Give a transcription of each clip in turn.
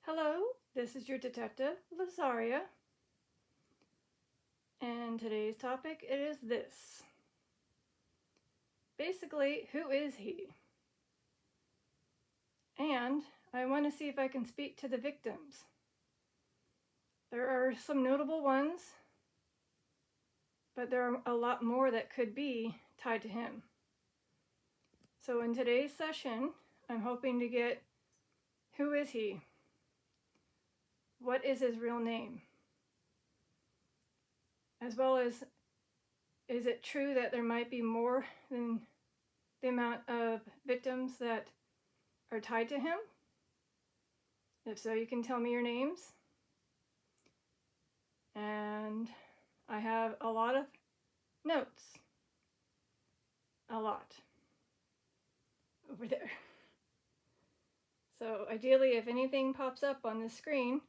Hello, this is your detective, Lazaria, and today's topic is this. Basically, who is he? And I want to see if I can speak to the victims. There are some notable ones, but there are a lot more that could be tied to him. So in today's session, I'm hoping to get who is he? What is his real name? As well as, is it true that there might be more than the amount of victims that are tied to him? If so, you can tell me your names. And I have a lot of notes. A lot. Over there. So ideally, if anything pops up on this screen,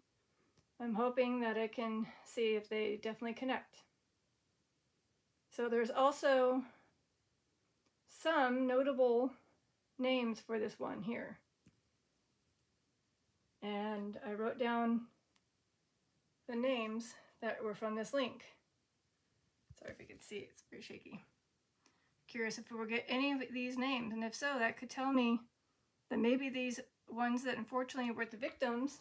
I'm hoping that I can see if they definitely connect. So there's also some notable names for this one here. And I wrote down the names that were from this link. Sorry if you can see, it's very shaky. Curious if we'll get any of these names, and if so, that could tell me that maybe these ones that unfortunately were the victims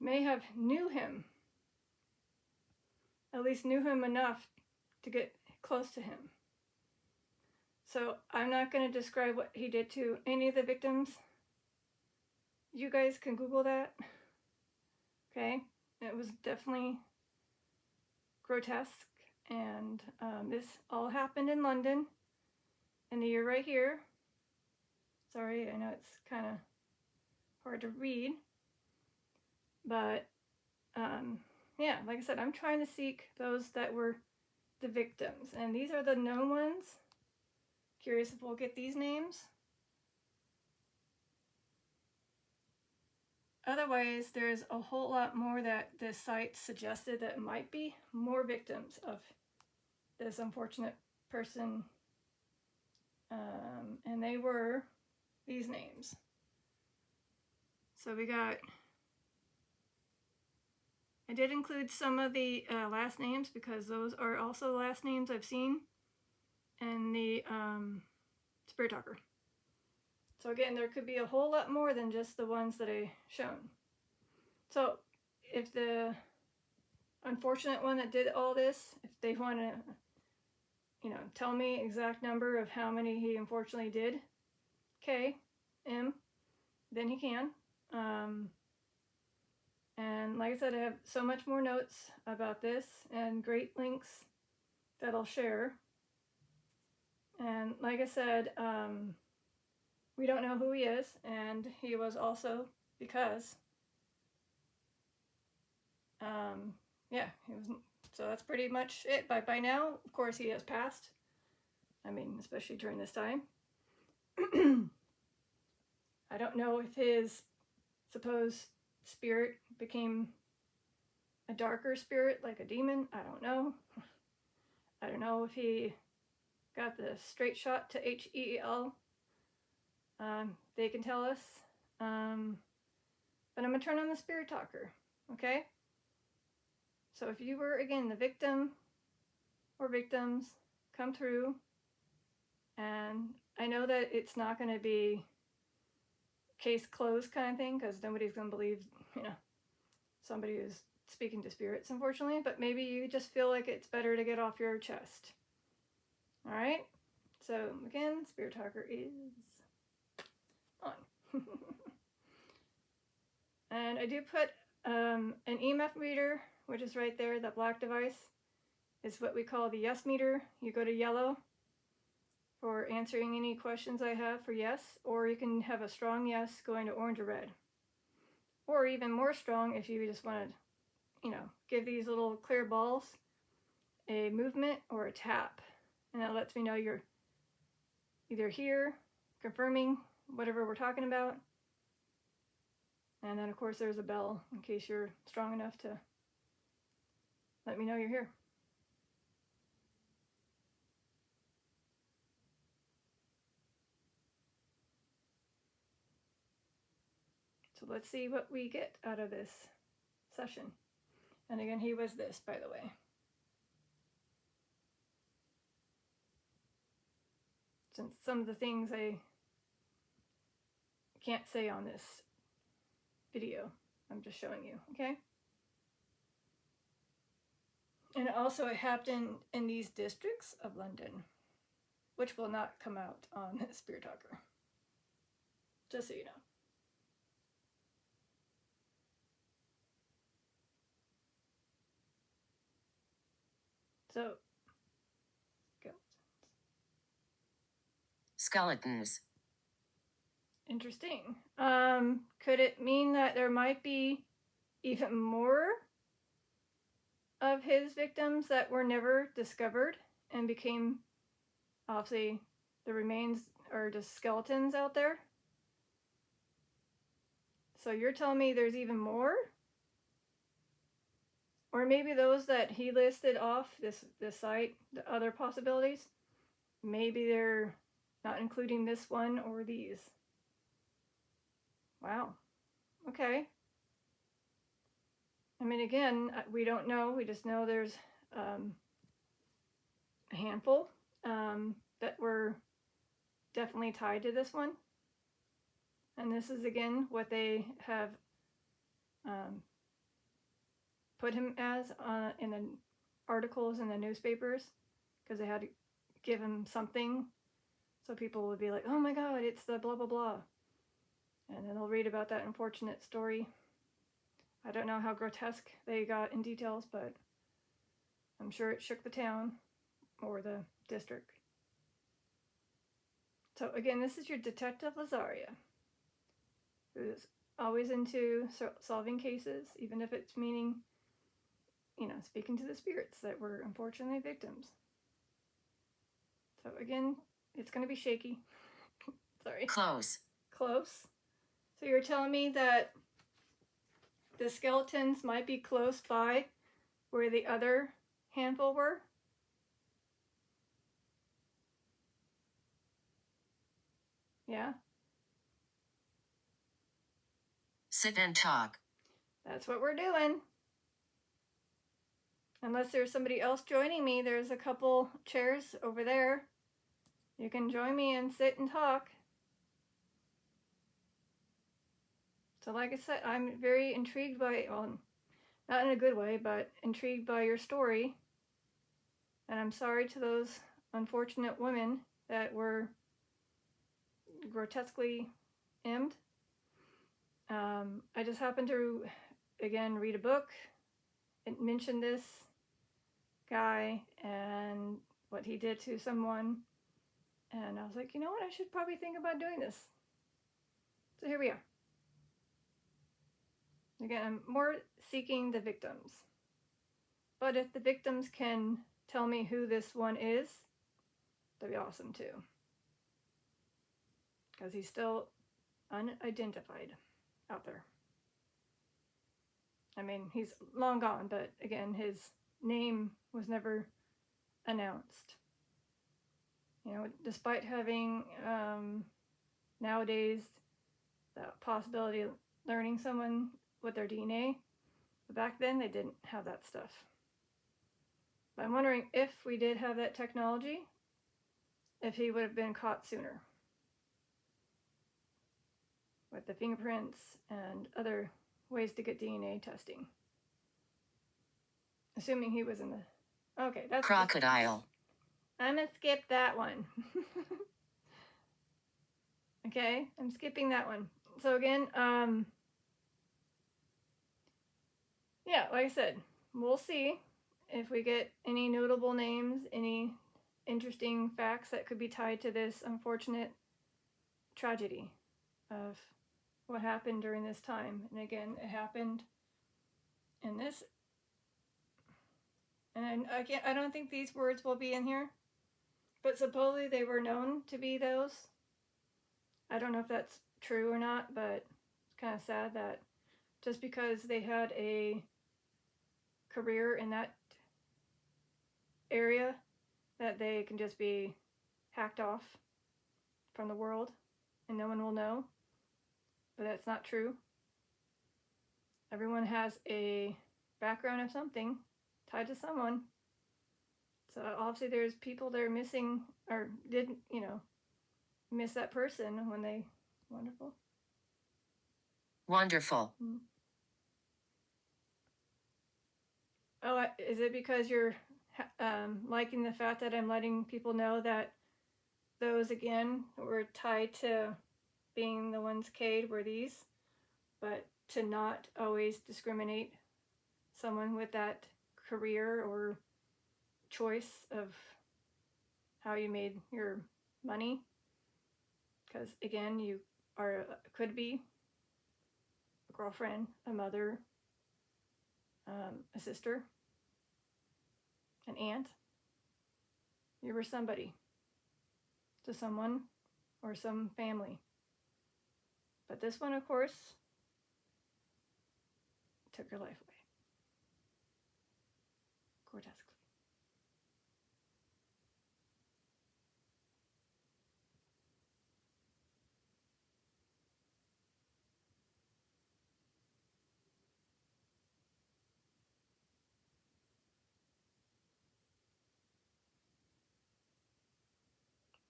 may have knew him. At least knew him enough to get close to him. So I'm not going to describe what he did to any of the victims. You guys can Google that. Okay? It was definitely grotesque, and this all happened in London in the year right here. Sorry, I know it's kind of hard to read, but yeah, like I said, I'm trying to seek those that were the victims, and these are the known ones. Curious if we'll get these names. Otherwise, there's a whole lot more that this site suggested that might be more victims of this unfortunate person, and they were these names. So we got, I did include some of the last names because those are also the last names I've seen in the Spirit Talker. So again, there could be a whole lot more than just the ones that I shown. So if the unfortunate one that did all this, if they want to, tell me exact number of how many he unfortunately did, then he can. And like I said, I have so much more notes about this and great links that I'll share. And like I said, we don't know who he is, and he was also because, yeah, he was. So that's pretty much it. By now, of course, he has passed. I mean, especially during this time. I don't know if his supposed spirit became a darker spirit, like a demon. I don't know. I don't know if he got the straight shot to HEL. They can tell us. But I'm going to turn on the Spirit Talker, okay? So if you were, again, the victim or victims, come through. And I know that it's not going to be case closed kind of thing, because nobody's going to believe, somebody who's speaking to spirits, unfortunately. But maybe you just feel like it's better to get off your chest. All right? So again, Spirit Talker is on. And I do put an EMF meter, which is right there, that black device. It's what we call the yes meter. You go to yellow for answering any questions I have for yes, or you can have a strong yes going to orange or red. Or even more strong if you just want to, give these little clear balls a movement or a tap. And that lets me know you're either here, confirming whatever we're talking about. And then, of course, there's a bell in case you're strong enough to let me know you're here. So let's see what we get out of this session. And again, he was this, by the way. Since some of the things I can't say on this video, I'm just showing you, okay? And also it happened in these districts of London, which will not come out on Spirit Talker. Just so you know. So, go. Skeletons. Interesting. Could it mean that there might be even more of his victims that were never discovered and became, obviously, the remains are just skeletons out there? So you're telling me there's even more? Or maybe those that he listed off, this site, the other possibilities, maybe they're not including this one or these. Wow. Okay. I mean, again, we don't know. We just know there's a handful that were definitely tied to this one. And this is, again, what they have put him as in the articles in the newspapers, because they had to give him something so people would be like, oh my God, it's the blah, blah, blah. And then they'll read about that unfortunate story. I don't know how grotesque they got in details, but I'm sure it shook the town or the district. So again, this is your Detective Lazaria, who's always into solving cases, even if it's meaning, speaking to the spirits that were unfortunately victims. So again, it's going to be shaky. Sorry. Close. So you're telling me that the skeletons might be close by where the other handful were? Yeah? Sit and talk. That's what we're doing. Unless there's somebody else joining me, there's a couple chairs over there. You can join me and sit and talk. So like I said, I'm very intrigued by, well, not in a good way, but intrigued by your story. And I'm sorry to those unfortunate women that were grotesquely emmed. I just happened to, again, read a book. It mentioned this guy and what he did to someone. And I was like, you know what? I should probably think about doing this. So here we are. Again, I'm more seeking the victims. But if the victims can tell me who this one is, that'd be awesome too. Because he's still unidentified out there. I mean, he's long gone, but again, his name was never announced. Despite having nowadays the possibility of learning someone with their DNA, but back then they didn't have that stuff. But I'm wondering if we did have that technology, if he would have been caught sooner with the fingerprints and other ways to get DNA testing. Assuming he was in the... Okay, that's... Crocodile. I'm going to skip that one. Okay, I'm skipping that one. So again, yeah, like I said, we'll see if we get any notable names, any interesting facts that could be tied to this unfortunate tragedy of what happened during this time. And again, it happened in this. And again, I don't think these words will be in here, but supposedly they were known to be those. I don't know if that's true or not, but it's kind of sad that just because they had a career in that area, that they can just be hacked off from the world and no one will know. But that's not true. everyone has a background of something tied to someone. So obviously there's people that are missing or didn't, miss that person when they, wonderful. Wonderful. Oh, is it because you're liking the fact that I'm letting people know that those, again, were tied to being the ones K'd were these, but to not always discriminate someone with that career or choice of how you made your money? Because, again, you could be a girlfriend, a mother, a sister, an aunt. You were somebody to someone or some family. But this one, of course, took your life away. Grotesquely.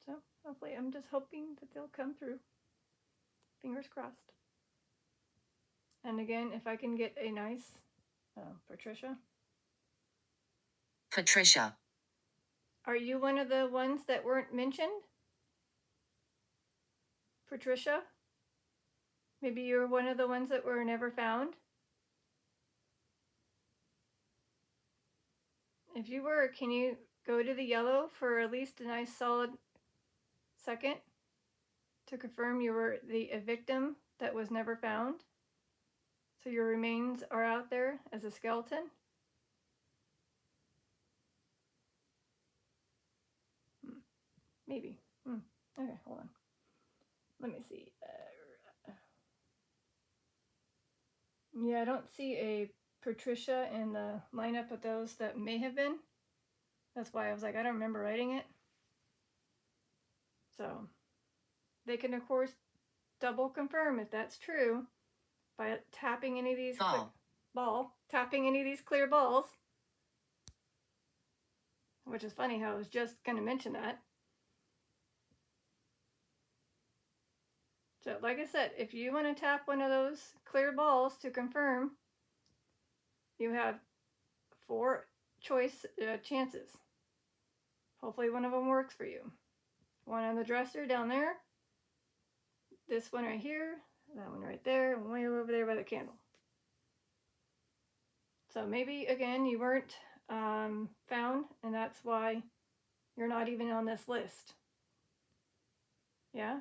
So hopefully, I'm just hoping that they'll come through. Fingers crossed. And again, if I can get a nice Patricia. Patricia. Are you one of the ones that weren't mentioned? Patricia? Maybe you're one of the ones that were never found? If you were, can you go to the yellow for at least a nice solid second to confirm you were a victim that was never found? So your remains are out there as a skeleton? Maybe. Okay, hold on. Let me see. Yeah, I don't see a Patricia in the lineup of those that may have been. That's why I was like, I don't remember writing it. So they can, of course, double confirm if that's true by tapping any of these tapping any of these clear balls. Which is funny how I was just going to mention that. So, like I said, if you want to tap one of those clear balls to confirm, you have 4 choice chances. Hopefully one of them works for you. One on the dresser down there, this one right here, that one right there, and way over there by the candle. So maybe, again, you weren't found, and that's why you're not even on this list. Yeah?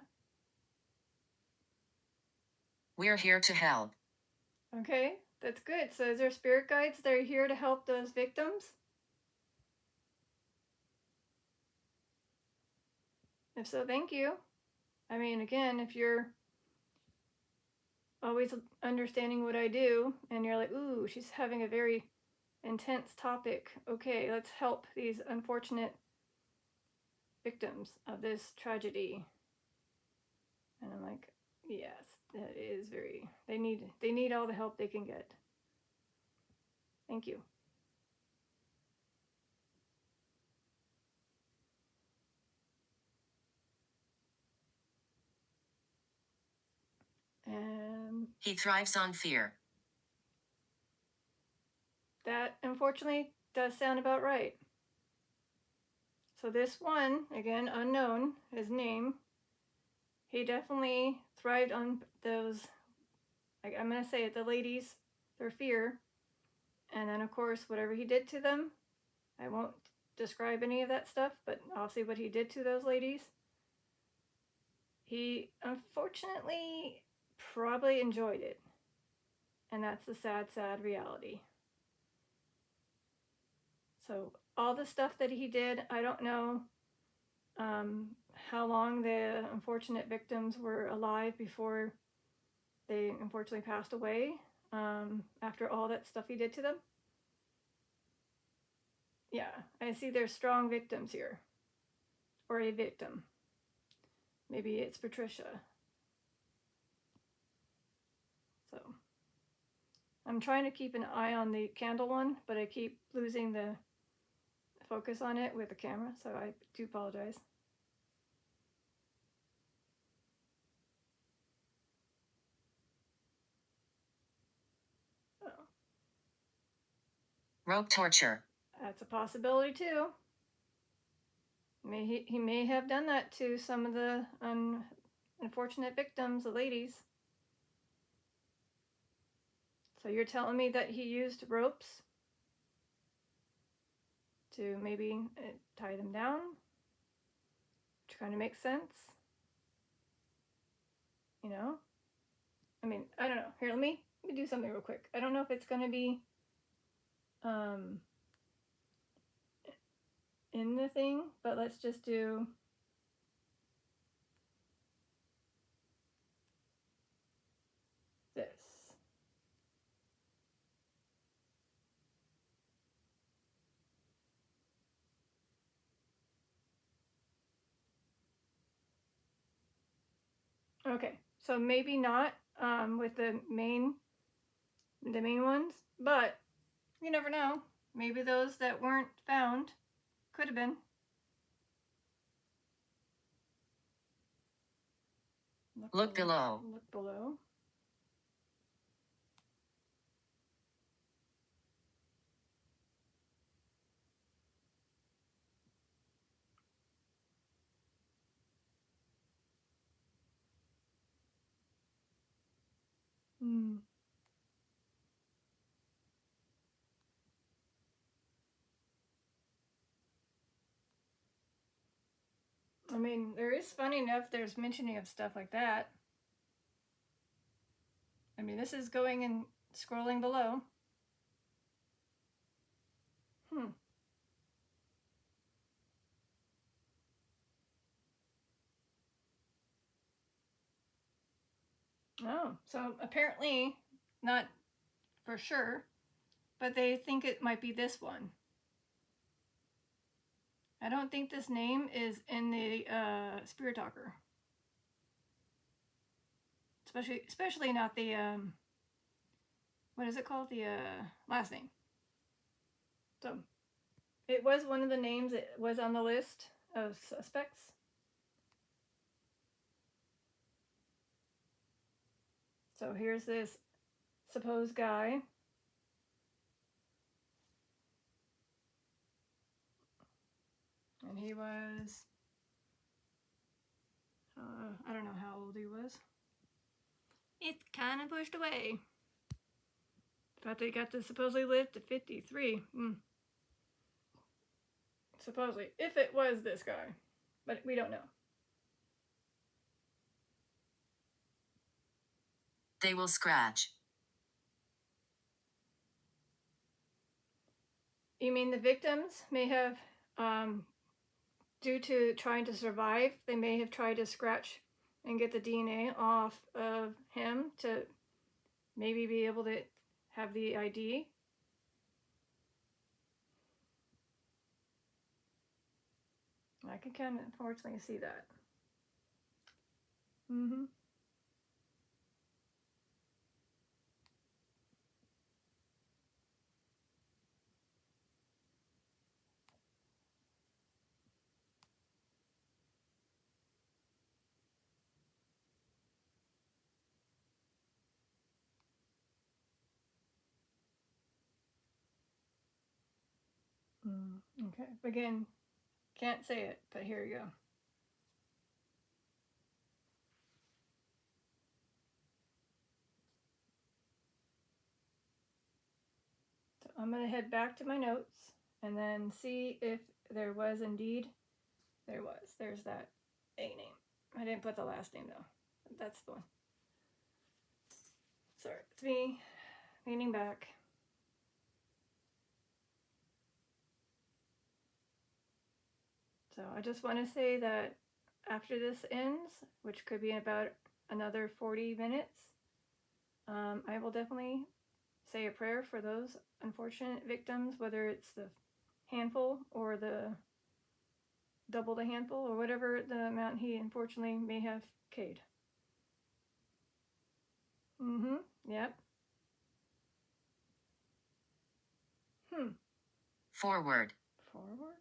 We're here to help. Okay, that's good. So is there spirit guides that are here to help those victims? If so, thank you. I mean, again, if you're always understanding what I do and you're like, ooh, she's having a very intense topic. Okay, let's help these unfortunate victims of this tragedy. And I'm like, yes, that is very, they need all the help they can get. Thank you. And he thrives on fear. That, unfortunately, does sound about right. So this one, again, unknown, his name, he definitely thrived on those, I'm going to say it, the ladies, their fear. And then, of course, whatever he did to them, I won't describe any of that stuff, but obviously what he did to those ladies, he unfortunately probably enjoyed it. And that's the sad, sad reality. So all the stuff that he did, I don't know how long the unfortunate victims were alive before they unfortunately passed away after all that stuff he did to them. Yeah, I see there's strong victims here. Or a victim. Maybe it's Patricia. So, I'm trying to keep an eye on the candle one, but I keep losing the focus on it with the camera, so I do apologize. Oh. Rope torture. That's a possibility too. He may have done that to some of the unfortunate victims, the ladies. So you're telling me that he used ropes to maybe tie them down? Trying to make sense? You know? I mean, I don't know. Here, let me do something real quick. I don't know if it's going to be in the thing, but let's just do this. Okay, so maybe not with the main ones, but you never know. Maybe those that weren't found could have been. Look below. Look below. I mean, there is funny enough, there's mentioning of stuff like that. I mean, this is going and scrolling below. Oh, so apparently, not for sure, but they think it might be this one. I don't think this name is in the Spirit Talker. Especially not the, what is it called? The last name. So, it was one of the names that was on the list of suspects. So here's this supposed guy. And he was, I don't know how old he was. It's kind of pushed away. But they got to supposedly live to 53. Supposedly, if it was this guy. But we don't know. They will scratch. You mean the victims may have, due to trying to survive, they may have tried to scratch and get the DNA off of him to maybe be able to have the ID? I can kind of unfortunately see that. Okay, again, can't say it, but here you go. So I'm going to head back to my notes and then see if there was indeed, there's that A name. I didn't put the last name though. That's the one. Sorry, it's me leaning back. So I just want to say that after this ends, which could be about another 40 minutes, I will definitely say a prayer for those unfortunate victims, whether it's the handful or the double the handful or whatever the amount he unfortunately may have K'd. Yep. Forward. Forward?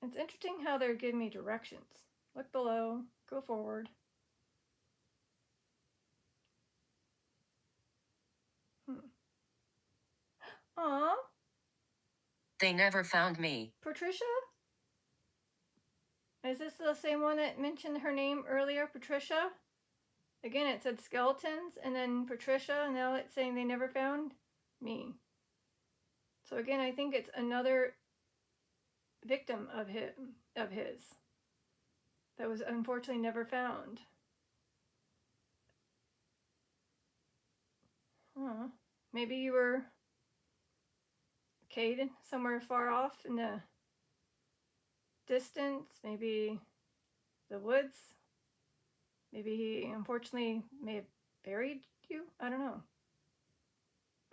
It's interesting how they're giving me directions. Look below, go forward. Aw. They never found me. Patricia? Is this the same one that mentioned her name earlier, Patricia? Again, it said skeletons, and then Patricia, and now it's saying they never found me. So again, I think it's another victim of his that was unfortunately never found. Huh. Maybe you were Cade somewhere far off in the distance, maybe the woods. Maybe he unfortunately may have buried you. I don't know.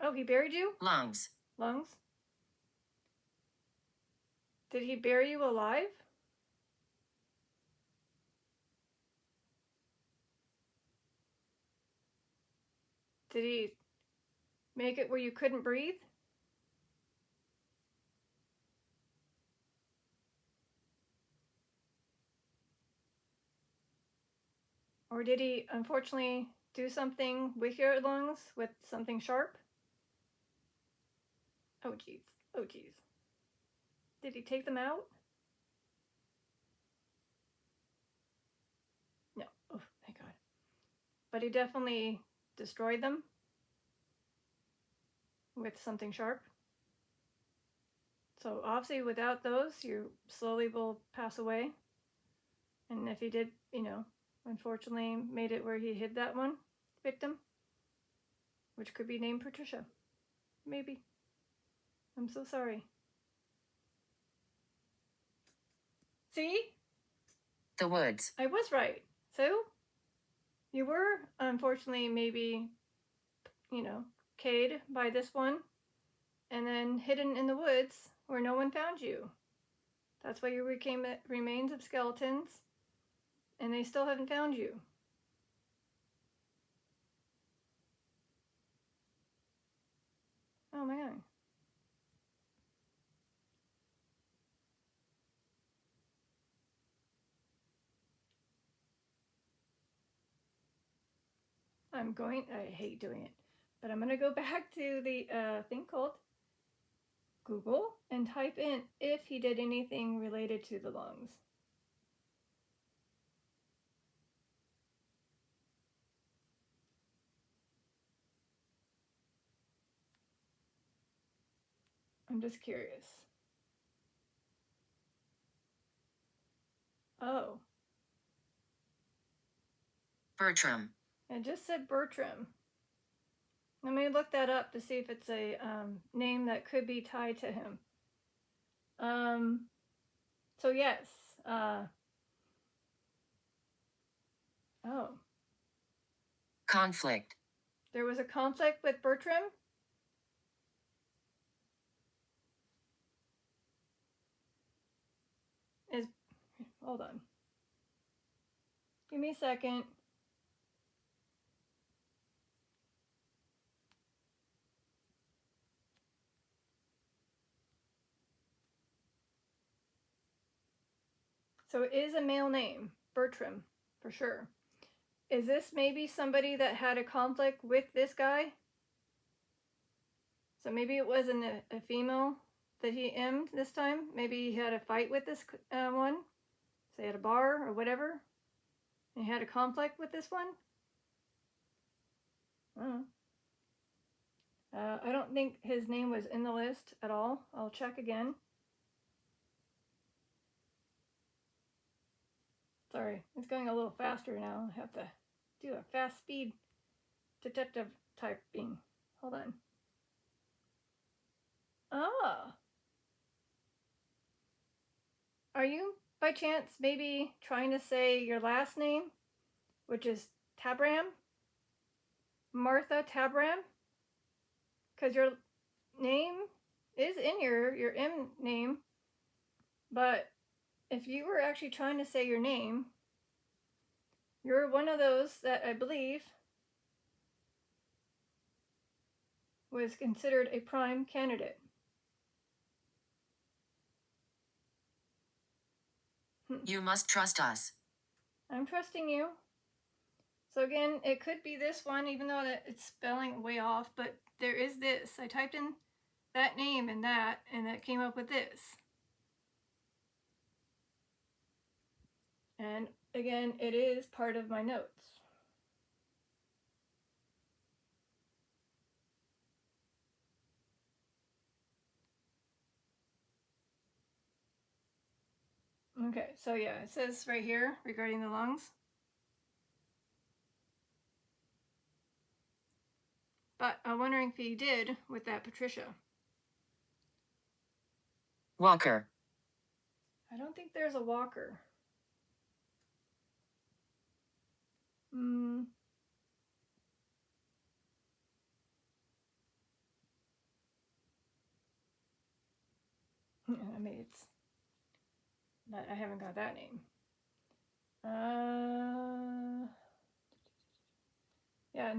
Oh, he buried you? Lungs. Lungs? Did he bury you alive? Did he make it where you couldn't breathe? Or did he unfortunately do something with your lungs with something sharp? Oh geez. Oh geez. Did he take them out? No. Oh, thank God. But he definitely destroyed them with something sharp. So obviously without those, you slowly will pass away. And if he did, unfortunately made it where he hid that one victim, which could be named Patricia. Maybe. I'm so sorry. See? The woods. I was right. So, you were, unfortunately, maybe, Cade by this one, and then hidden in the woods where no one found you. That's why you became remains of skeletons, and they still haven't found you. Oh my God. I hate doing it, but I'm going to go back to the thing called Google and type in if he did anything related to the lungs. I'm just curious. Oh. Bertram. It just said Bertram. Let me look that up to see if it's a name that could be tied to him. So yes. Oh. Conflict. There was a conflict with Bertram? Hold on. Give me a second. So it is a male name, Bertram, for sure. Is this maybe somebody that had a conflict with this guy? So maybe it wasn't a female that he emmed this time. Maybe he had a fight with this one, say at a bar or whatever. And he had a conflict with this one. I don't think his name was in the list at all. I'll check again. Sorry, it's going a little faster now. I have to do a fast speed detective typing. Hold on. Ah. Are you, by chance, maybe trying to say your last name, which is Tabram? Martha Tabram? Because your name is in your M name, but if you were actually trying to say your name, you're one of those that I believe was considered a prime candidate. You must trust us. I'm trusting you. So again, it could be this one, even though it's spelling way off, but there is this. I typed in that name and it came up with this. And again, it is part of my notes. Okay, so yeah, it says right here regarding the lungs. But I'm wondering if he did with that Patricia. Walker. I don't think there's a Walker. I mean, it's... But I haven't got that name. Yeah,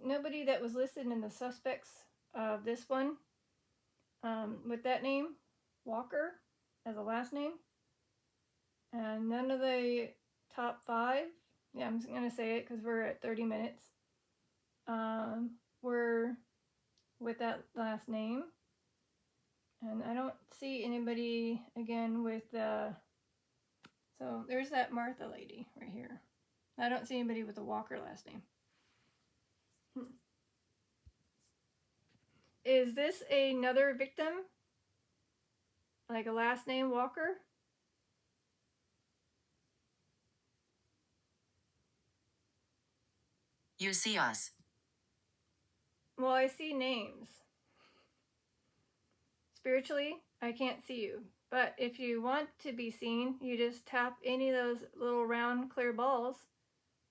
nobody that was listed in the suspects of this one with that name, Walker, as a last name. And none of the top 5, yeah, I'm just going to say it because we're at 30 minutes, were with that last name. And I don't see anybody, again, with so there's that Martha lady right here. I don't see anybody with a Walker last name. Is this another victim? Like a last name Walker? You see us. Well, I see names. Spiritually, I can't see you. But if you want to be seen, you just tap any of those little round clear balls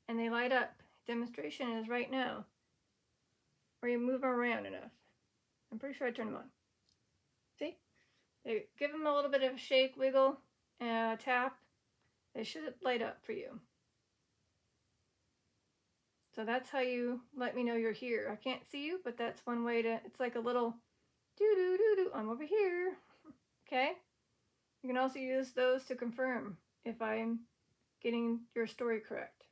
and they light up. Demonstration is right now. Or you move them around enough. I'm pretty sure I turned them on. See? They give them a little bit of a shake, wiggle, and a tap. They should light up for you. So that's how you let me know you're here. I can't see you, but that's one way to, it's like a little doo-doo-doo-doo, I'm over here. Okay? You can also use those to confirm if I'm getting your story correct.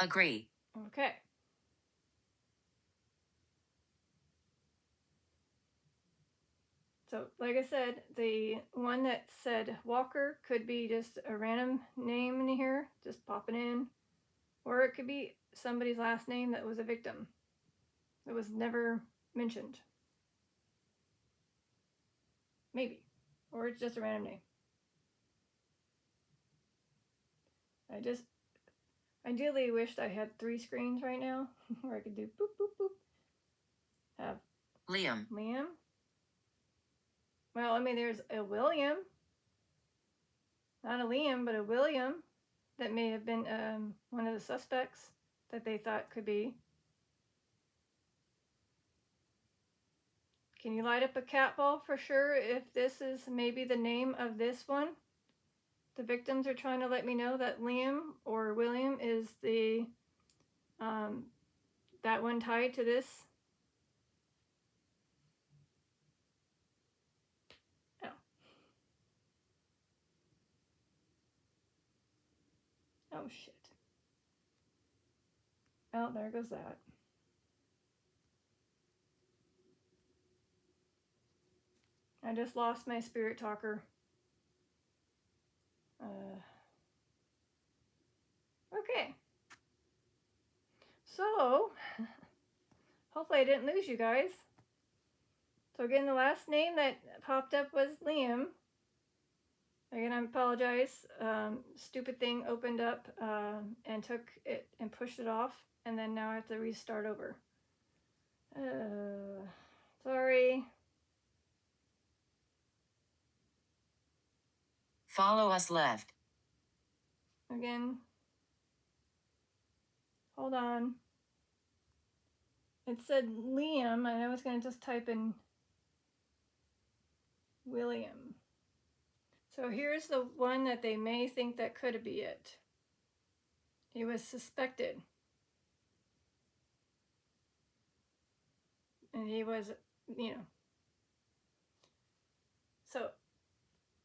Agree. Okay. So, like I said, the one that said Walker could be just a random name in here, just popping in. Or it could be somebody's last name that was a victim. That was never mentioned. Maybe. Or it's just a random name. I just ideally wished I had 3 screens right now where I could do boop, boop, boop. Have Liam. Liam. Well, I mean, there's a William. Not a Liam, but a William that may have been one of the suspects that they thought could be. Can you light up a cat ball for sure if this is maybe the name of this one? The victims are trying to let me know that Liam or William is the that one tied to this. Oh. Oh shit. Oh, there goes that. I just lost my spirit talker. Okay. So, hopefully I didn't lose you guys. So again, the last name that popped up was Liam. Again, I apologize. Stupid thing opened up and took it and pushed it off. And then now I have to restart over. Sorry. Follow us left. Again. Hold on. It said Liam, and I was going to just type in William. So here's the one that they may think that could be it. He was suspected. And he was, So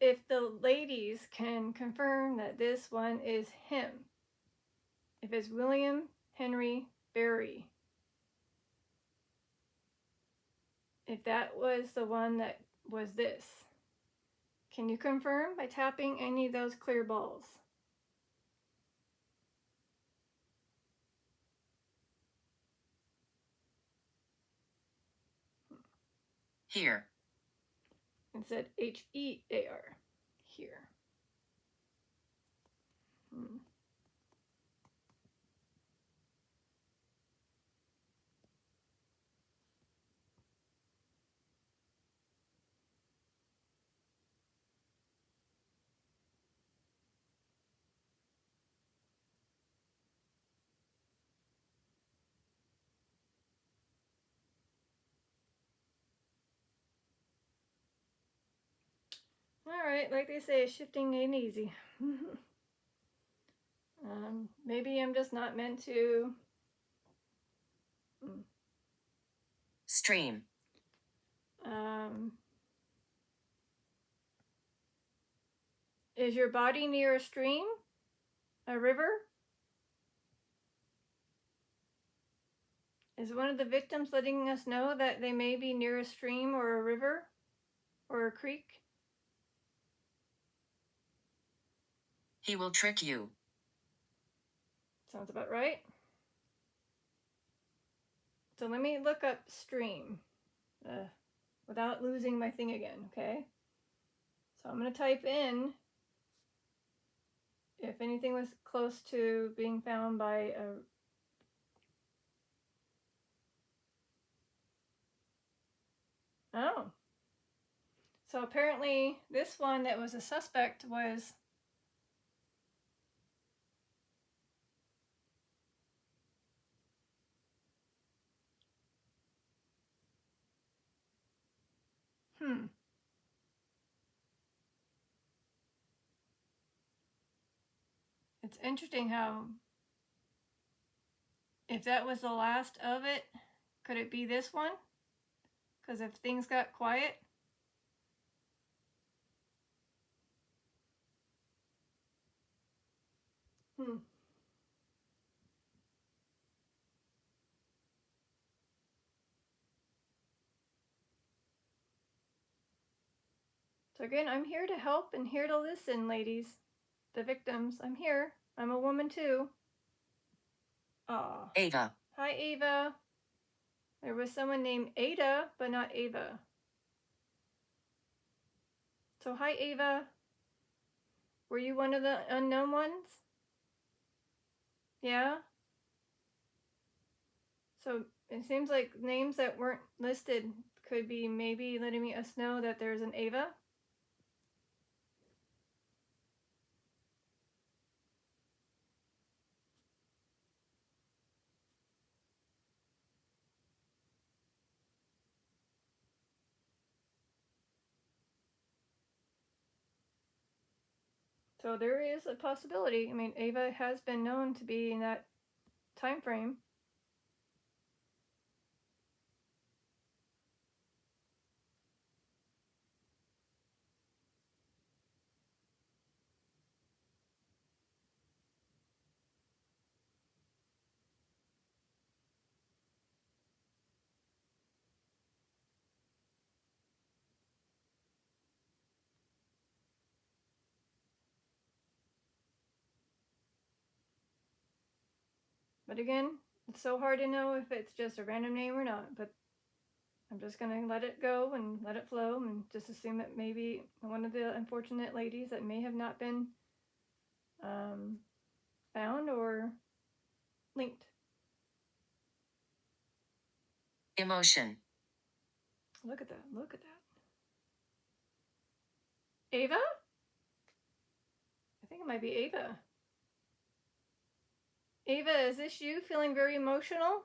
if the ladies can confirm that this one is him, if it's William Henry Barry, if that was the one that was this, can you confirm by tapping any of those clear balls? Here. It said H-E-A-R. Here. Alright, like they say, shifting ain't easy. Maybe I'm just not meant to... Stream. Is your body near a stream? A river? Is one of the victims letting us know that they may be near a stream or a river or a creek? He will trick you. Sounds about right. So let me look up stream without losing my thing again, okay? So I'm going to type in if anything was close to being found by a... Oh. So apparently this one that was a suspect was... It's interesting how, if that was the last of it, could it be this one? Because if things got quiet... So again, I'm here to help and here to listen, ladies. The victims, I'm here. I'm a woman too. Aw. Ava. Hi, Ava. There was someone named Ada, but not Ava. So hi, Ava. Were you one of the unknown ones? Yeah? So it seems like names that weren't listed could be maybe letting us know that there's an Ava. So there is a possibility. I mean, Ava has been known to be in that time frame. But again, it's so hard to know if it's just a random name or not, but I'm just going to let it go and let it flow and just assume it may be one of the unfortunate ladies that may have not been found or linked. Emotion. Look at that. Look at that. Ava? I think it might be Ava. Ava, is this you feeling very emotional?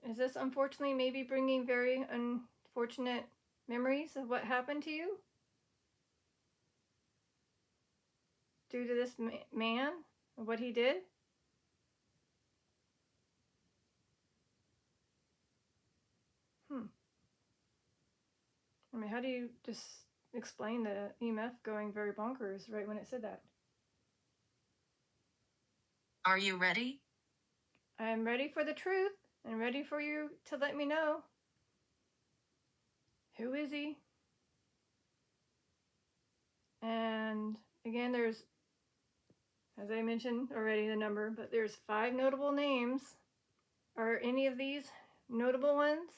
Is this unfortunately maybe bringing very unfortunate memories of what happened to you? due to this man and what he did? I mean, how do you just explain the EMF going very bonkers right when it said that? Are you ready? I am ready for the truth and ready for you to let me know. Who is he? And again, there's, as I mentioned already, the number, but there's 5 notable names. Are any of these notable ones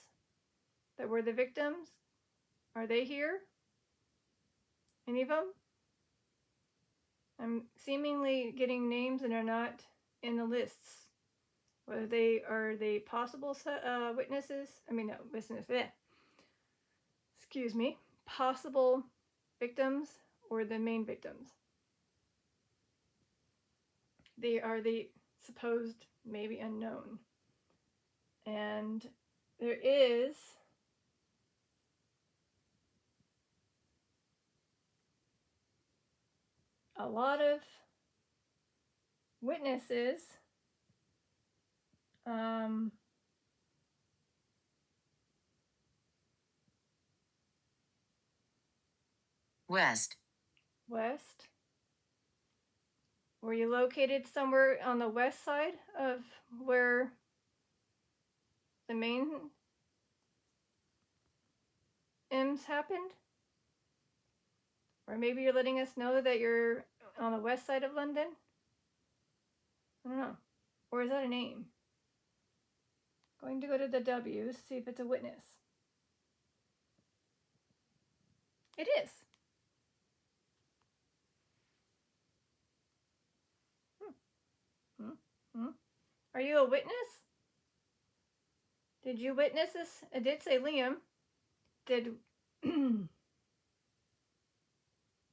that were the victims? Are they here? Any of them? I'm seemingly getting names that are not in the lists. Whether they are the possible witnesses, excuse me, possible victims or the main victims. They are the supposed maybe unknown. And there is a lot of witnesses West. west. Were you located somewhere on the west side of where the main M's happened? Or maybe you're letting us know that you're on the west side of London? I don't know. Or is that a name? Going to go to the W's, see if it's a witness. It is. Are you a witness? Did you witness this? It did say Liam. Did...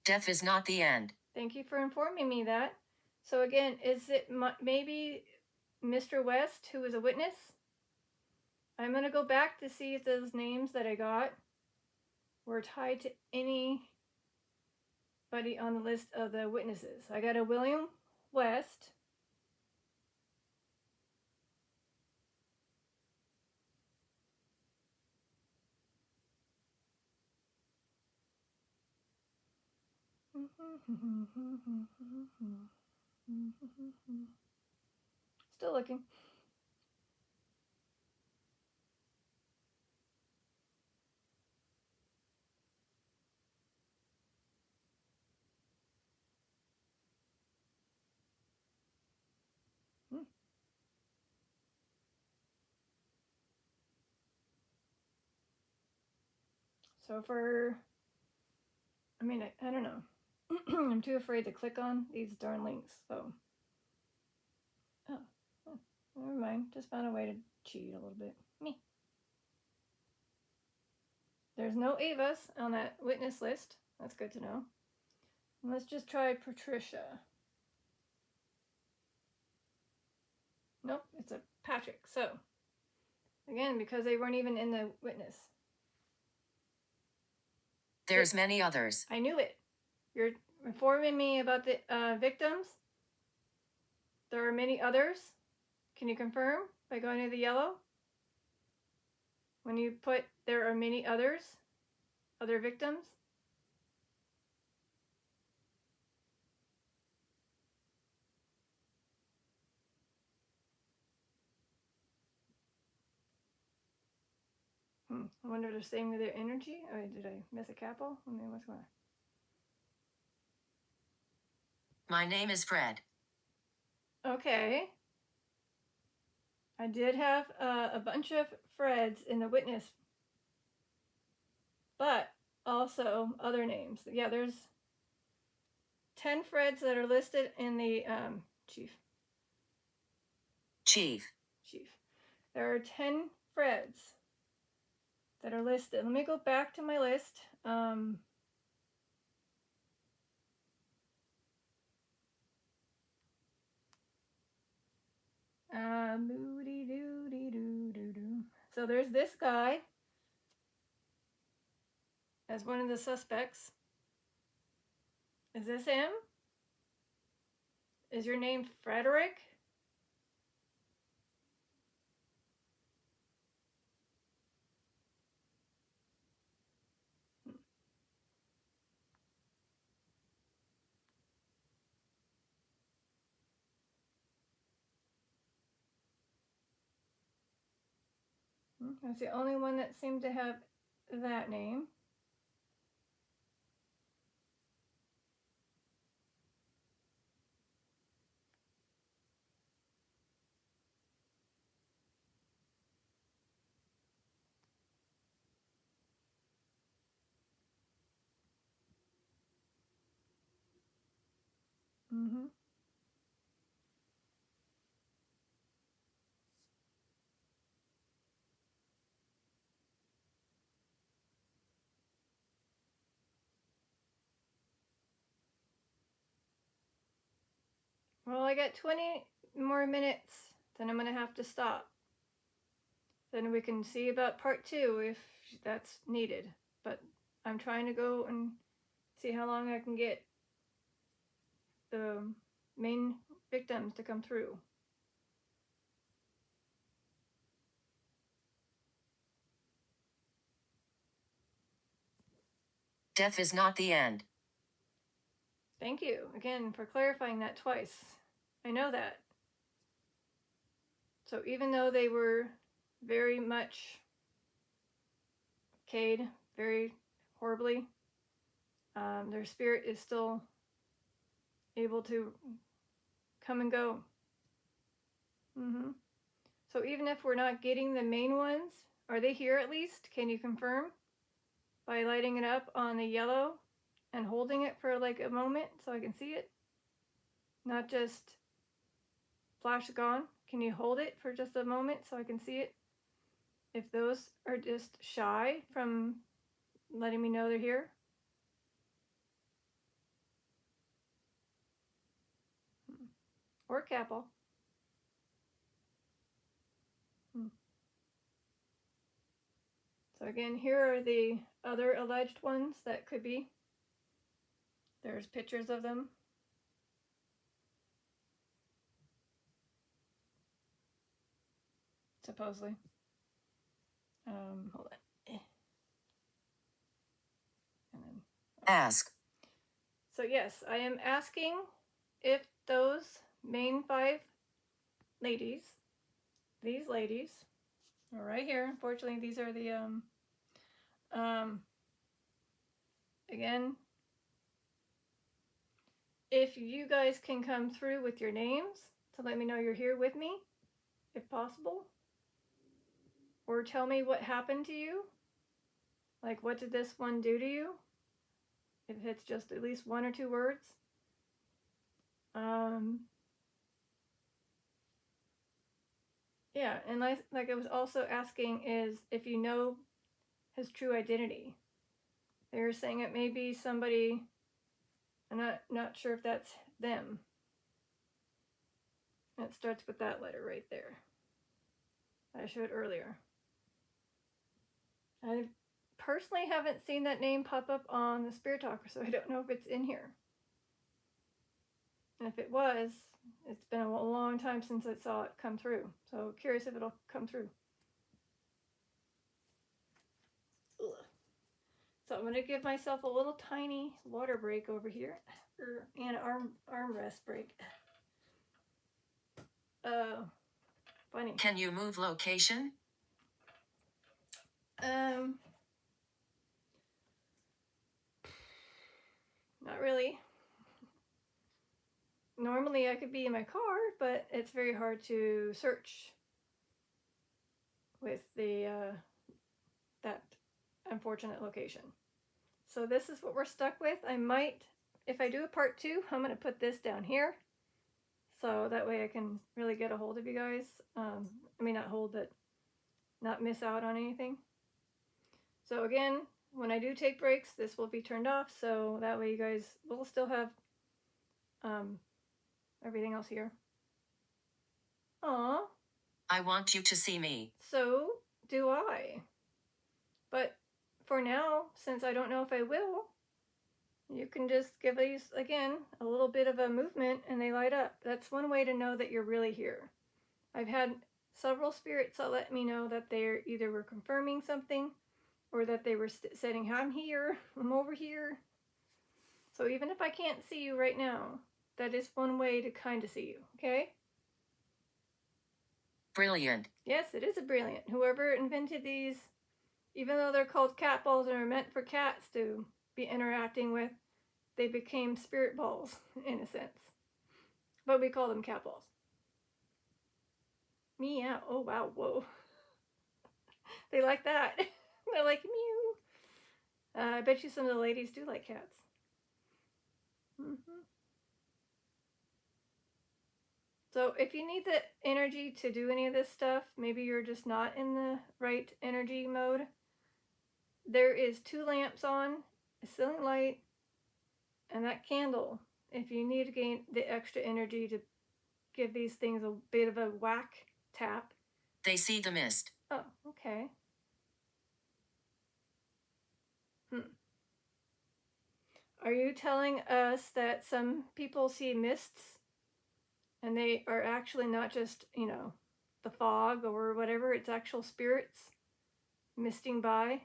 Death is not the end. Thank you for informing me that. So again, is it maybe Mr. West who was a witness? I'm going to go back to see if those names that I got were tied to anybody on the list of the witnesses. I got a William West. Still looking. So I don't know. I'm too afraid to click on these darn links, so. Oh, never mind. Just found a way to cheat a little bit. Me. There's no Avas on that witness list. That's good to know. And let's just try Patricia. Nope, it's a Patrick. So, again, because they weren't even in the witness. There's many others. I knew it. You're informing me about the victims. There are many others. Can you confirm by going to the yellow? When you put there are many others, other victims. I wonder if they're saving their energy. Or did I miss a capo? I mean, what's going on? My name is Fred. Okay. I did have a bunch of Freds in the witness, but also other names. Yeah, there's 10 Freds that are listed in the chief. There are 10 Freds that are listed. Let me go back to my list. So there's this guy as one of the suspects. Is this him? Is your name Frederick? That's the only one that seemed to have that name. Mm-hmm. Well, I got 20 more minutes, then I'm going to have to stop. Then we can see about part 2 if that's needed. But I'm trying to go and see how long I can get the main victims to come through. Death is not the end. Thank you again for clarifying that twice. I know that. So even though they were very much decayed, very horribly, their spirit is still able to come and go. Mm-hmm. So even if we're not getting the main ones, are they here at least? Can you confirm? By lighting it up on the yellow and holding it for like a moment so I can see it? Not just flash gone. Can you hold it for just a moment so I can see it? If those are just shy from letting me know they're here. Or Capel. So again, here are the other alleged ones that could be. There's pictures of them. Supposedly. Hold on. And then, Ask. so yes, I am asking if those main 5 ladies, these ladies, are right here. Unfortunately, these are the again, if you guys can come through with your names to let me know you're here with me, if possible, or tell me what happened to you, like what did this one do to you, if it's just at least 1 or 2 words. Yeah, and like I was also asking is if you know his true identity. They were saying it may be somebody, I'm not sure if that's them. It starts with that letter right there. I showed earlier. I personally haven't seen that name pop up on the Spirit Talker, so I don't know if it's in here. And if it was, it's been a long time since I saw it come through. So curious if it'll come through. Ugh. So I'm going to give myself a little tiny water break over here. And armrest break. Funny. Can you move location? Not really. Normally I could be in my car, but it's very hard to search with the that unfortunate location. So this is what we're stuck with. I might, if I do a part 2, I'm going to put this down here. So that way I can really get a hold of you guys. I mean, not hold, but not miss out on anything. So again, when I do take breaks, this will be turned off. So that way you guys will still have everything else here. Aww. I want you to see me. So do I. But for now, since I don't know if I will, You can just give these, again, a little bit of a movement and they light up. That's one way to know that you're really here. I've had several spirits that let me know that they either were confirming something or that they were saying, I'm here, I'm over here. So even if I can't see you right now, that is one way to kind of see you, okay? Brilliant. Yes, it is a brilliant. Whoever invented these, even though they're called cat balls and are meant for cats to be interacting with, they became spirit balls, in a sense. But we call them cat balls. Meow. Oh, wow. Whoa. They like that. They're like, mew. I bet you some of the ladies do like cats. So if you need the energy to do any of this stuff, maybe you're just not in the right energy mode, there is 2 lamps on, a ceiling light, and that candle. If you need to gain the extra energy to give these things a bit of a whack tap. They see the mist. Oh, okay. Are you telling us that some people see mists and they are actually not just, the fog or whatever, it's actual spirits misting by?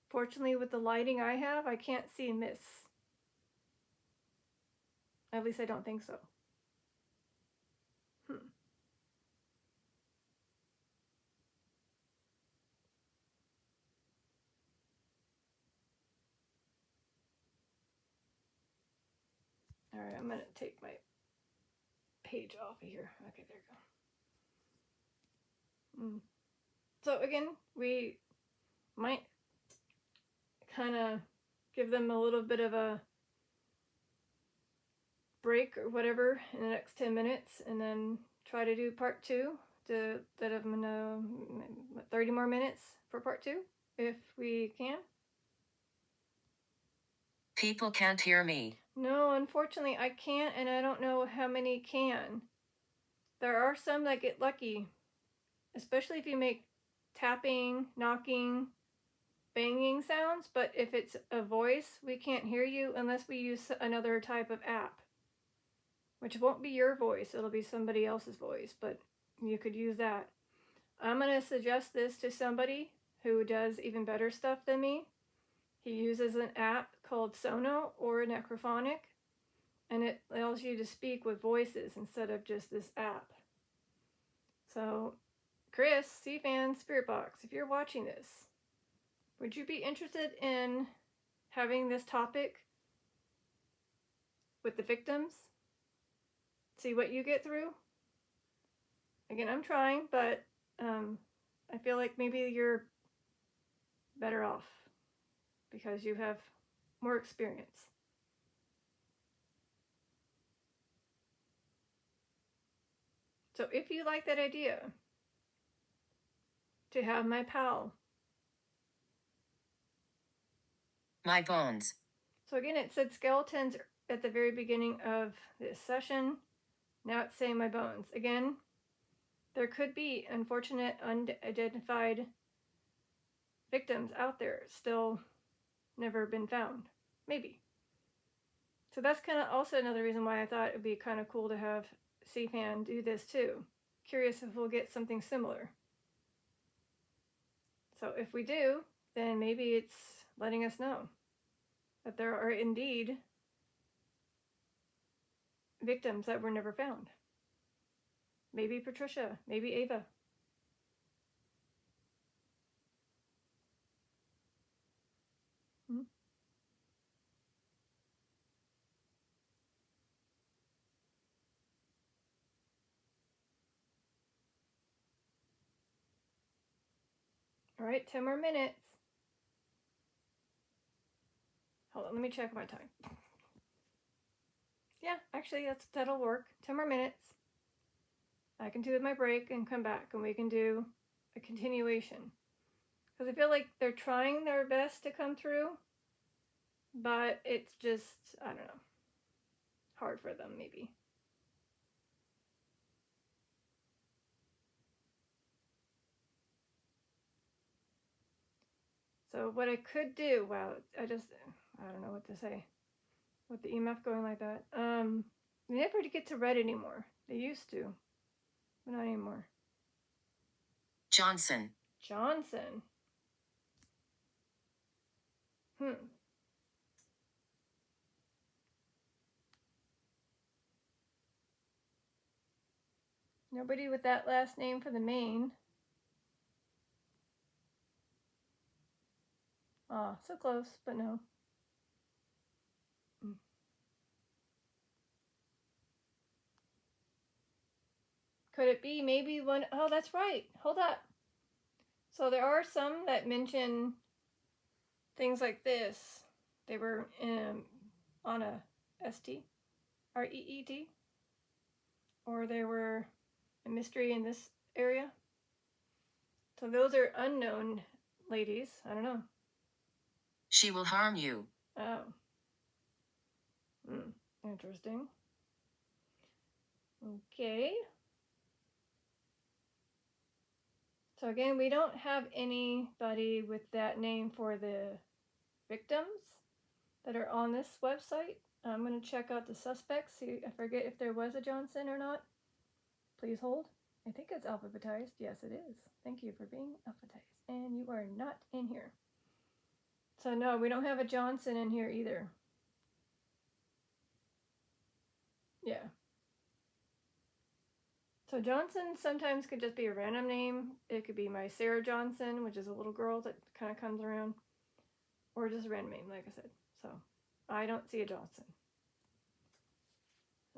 Fortunately, with the lighting I have, I can't see mists. At least I don't think so. All right, I'm going to take my page off of here. Okay, there you go. So again, we might kind of give them a little bit of a break or whatever in the next 10 minutes and then try to do part 2 that I'm gonna 30 more minutes for part 2 if we can. People can't hear me. No, unfortunately I can't, and I don't know how many can. There are some that get lucky, especially if you make tapping, knocking, banging sounds, but if it's a voice, we can't hear you unless we use another type of app, which won't be your voice, it'll be somebody else's voice, but you could use that. I'm going to suggest this to somebody who does even better stuff than me. He uses an app called Sono or Necrophonic, and it allows you to speak with voices instead of just this app. So, Chris, C-Fan, Spirit Box, if you're watching this, would you be interested in having this topic with the victims? See what you get through? Again, I'm trying, but I feel like maybe you're better off because you have more experience. So if you like that idea to have my pal. My bones. So again, it said skeletons at the very beginning of this session. Now it's saying my bones. Again, there could be unfortunate, unidentified victims out there still never been found. Maybe. So that's kind of also another reason why I thought it would be kind of cool to have C-Fan do this too. Curious if we'll get something similar. So if we do, then maybe it's letting us know that there are indeed victims that were never found. Maybe Patricia, maybe Ava. All right, 10 more minutes. Hold on, let me check my time. Yeah, actually, that'll work. 10 more minutes. I can do my break and come back, and we can do a continuation. Because I feel like they're trying their best to come through, but it's just, I don't know, hard for them maybe. So what I could do, wow, I don't know what to say with the EMF going like that. They never get to red anymore. They used to, but not anymore. Johnson. Johnson. Nobody with that last name for the main. Ah, so close, but no. Could it be maybe one? Oh, that's right. Hold up. So there are some that mention things like this. They were on a ST, REET, or they were a mystery in this area. So those are unknown ladies. I don't know. She will harm you. Oh. Interesting. Okay. So again, we don't have anybody with that name for the victims that are on this website. I'm going to check out the suspects. See, I forget if there was a Johnson or not. Please hold. I think it's alphabetized. Yes, it is. Thank you for being alphabetized. And you are not in here. So no, we don't have a Johnson in here either. Yeah. So Johnson sometimes could just be a random name. It could be my Sarah Johnson, which is a little girl that kind of comes around. Or just a random name, like I said. So I don't see a Johnson.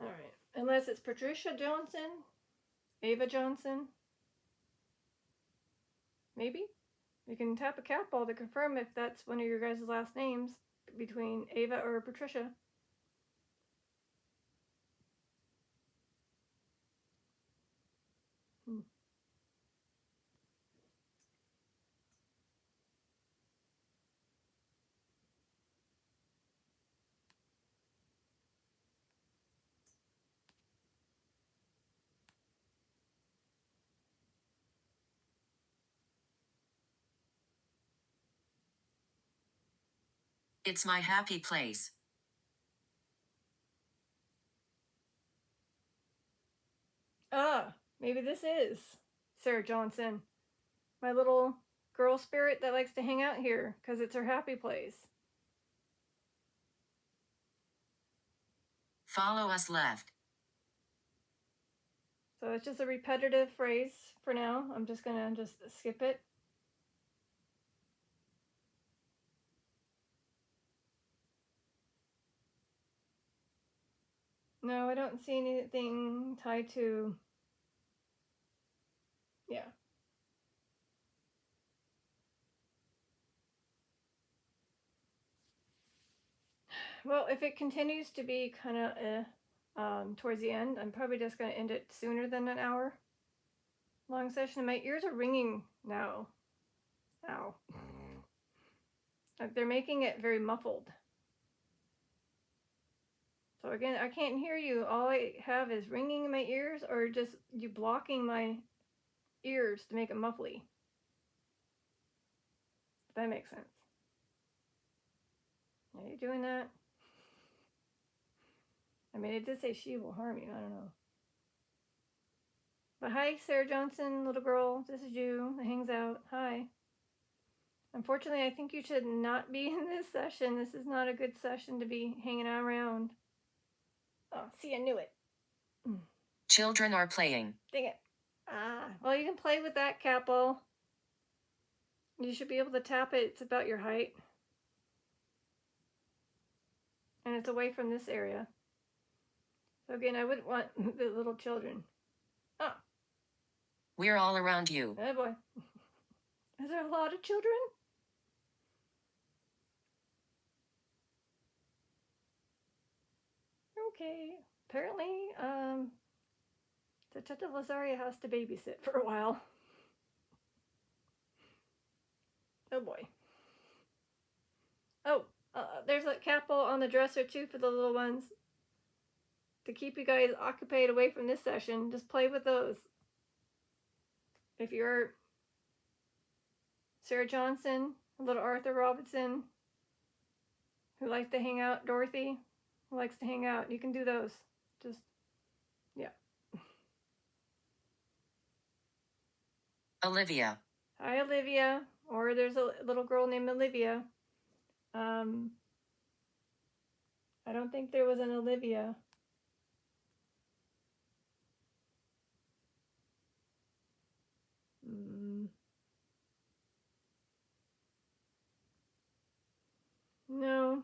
All right. Unless it's Patricia Johnson, Ava Johnson. Maybe. You can tap a cat ball to confirm if that's one of your guys' last names between Ava or Patricia. It's my happy place. Ah, maybe this is Sarah Johnson. My little girl spirit that likes to hang out here because it's her happy place. Follow us left. So it's just a repetitive phrase for now. I'm just going to skip it. No, I don't see anything tied to... Yeah. Well, if it continues to be kind of towards the end, I'm probably just going to end it sooner than an hour long session. My ears are ringing now. Ow. Like they're making it very muffled. So again, I can't hear you. All I have is ringing in my ears or just you blocking my ears to make it muffly. If that makes sense. Are you doing that? I mean, it did say she will harm you. I don't know. But hi, Sarah Johnson, little girl. This is you that hangs out. Hi. Unfortunately, I think you should not be in this session. This is not a good session to be hanging around. Oh, see, I knew it. Children are playing. Dang it. Well, you can play with that, Capel. You should be able to tap it. It's about your height. And it's away from this area. So again, I wouldn't want the little children. Oh. We're all around you. Oh boy. Is there a lot of children? Okay. Apparently, Detective Lazaria has to babysit for a while. Oh boy. Oh, there's a capel on the dresser too for the little ones. To keep you guys occupied away from this session, just play with those. If you're Sarah Johnson, little Arthur Robinson, who likes to hang out, Dorothy, who likes to hang out. You can do those. Just, yeah. Olivia. Hi, Olivia. Or there's a little girl named Olivia. I don't think there was an Olivia. No.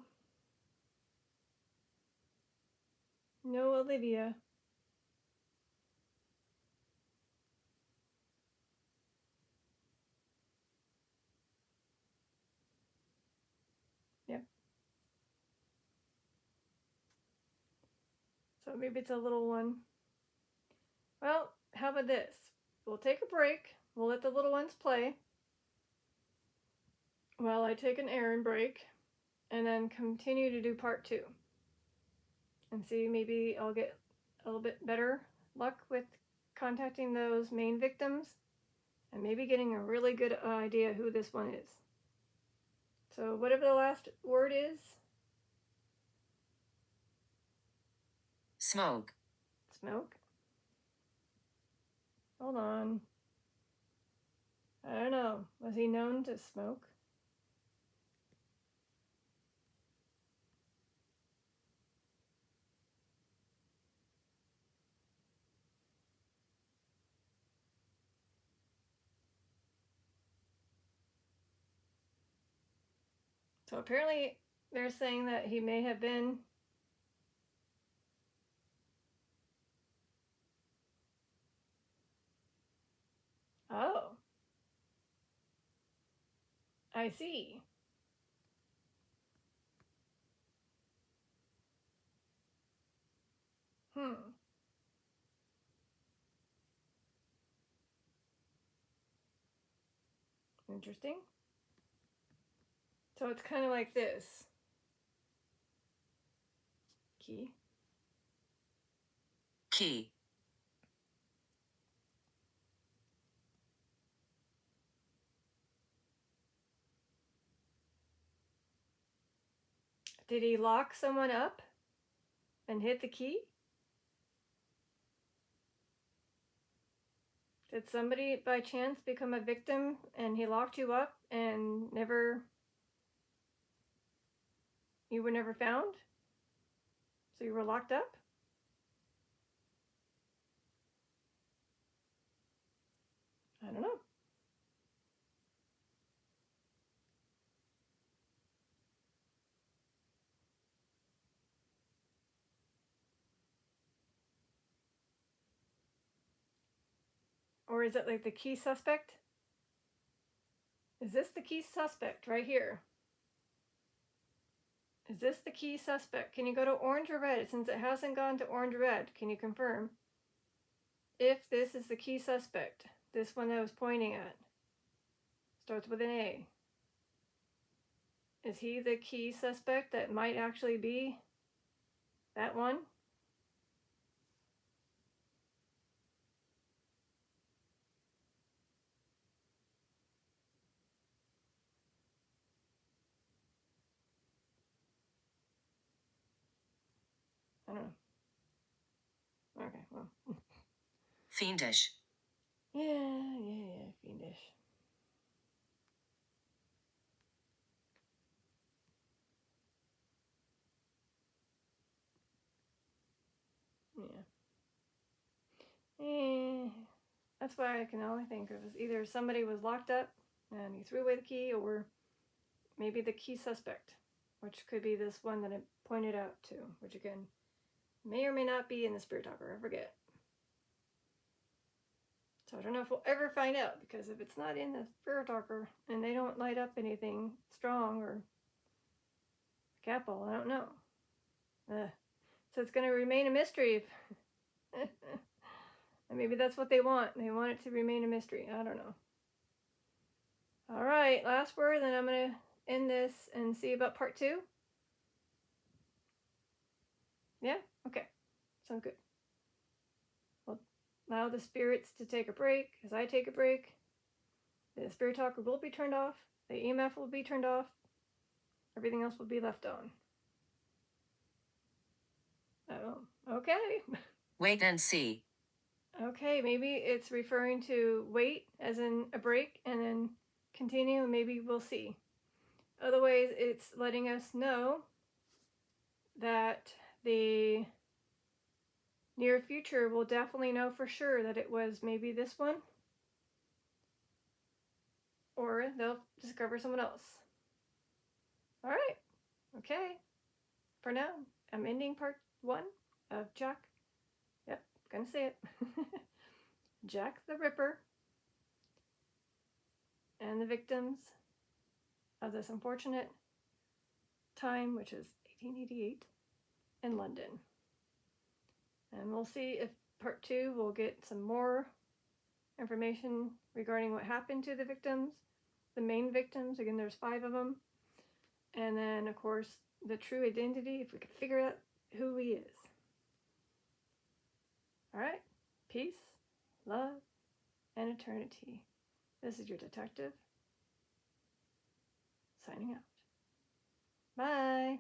No Olivia. Yep. So maybe it's a little one. Well, how about this? We'll take a break. We'll let the little ones play while I take an errand break, and then continue to do part 2. And see, maybe I'll get a little bit better luck with contacting those main victims, and maybe getting a really good idea who this one is. So whatever the last word is. Smoke. Smoke? Hold on. I don't know. Was he known to smoke? So apparently they're saying that he may have been Oh. I see. Interesting. So it's kind of like this. Key. Key. Did he lock someone up and hit the key? Did somebody by chance become a victim and he locked you up and you were never found? So you were locked up? I don't know. Or is it like the key suspect? Is this the key suspect right here? Is this the key suspect? Can you go to orange or red? Since it hasn't gone to orange or red, can you confirm if this is the key suspect? This one I was pointing at. Starts with an A. Is he the key suspect that might actually be that one? I don't know. Okay, well. Fiendish. Yeah, fiendish. Yeah. That's why I can only think of is either somebody was locked up and he threw away the key, or maybe the key suspect, which could be this one that I pointed out to, which again may or may not be in the Spirit Talker. I forget. So I don't know if we'll ever find out, because if it's not in the Spirit Talker and they don't light up anything strong or Capel, I don't know. So it's going to remain a mystery. And maybe that's what they want. They want it to remain a mystery. I don't know. All right, last word, then I'm going to end this and see about part 2. Yeah? Okay. Sounds good. We'll allow the spirits to take a break as I take a break. The Spirit Talker will be turned off. The EMF will be turned off. Everything else will be left on. Oh, okay. Wait and see. Okay, maybe it's referring to wait, as in a break, and then continue, and maybe we'll see. Otherwise, it's letting us know that the near future will definitely know for sure that it was maybe this one, or they'll discover someone else. All right, okay. For now, I'm ending part 1 of Jack. Yep, gonna say it. Jack the Ripper and the victims of this unfortunate time, which is 1888 in London. And we'll see if part 2 will get some more information regarding what happened to the victims, the main victims. Again, there's 5 of them. And then, of course, the true identity, if we could figure out who he is. All right. Peace, love, and eternity. This is your detective, signing out. Bye.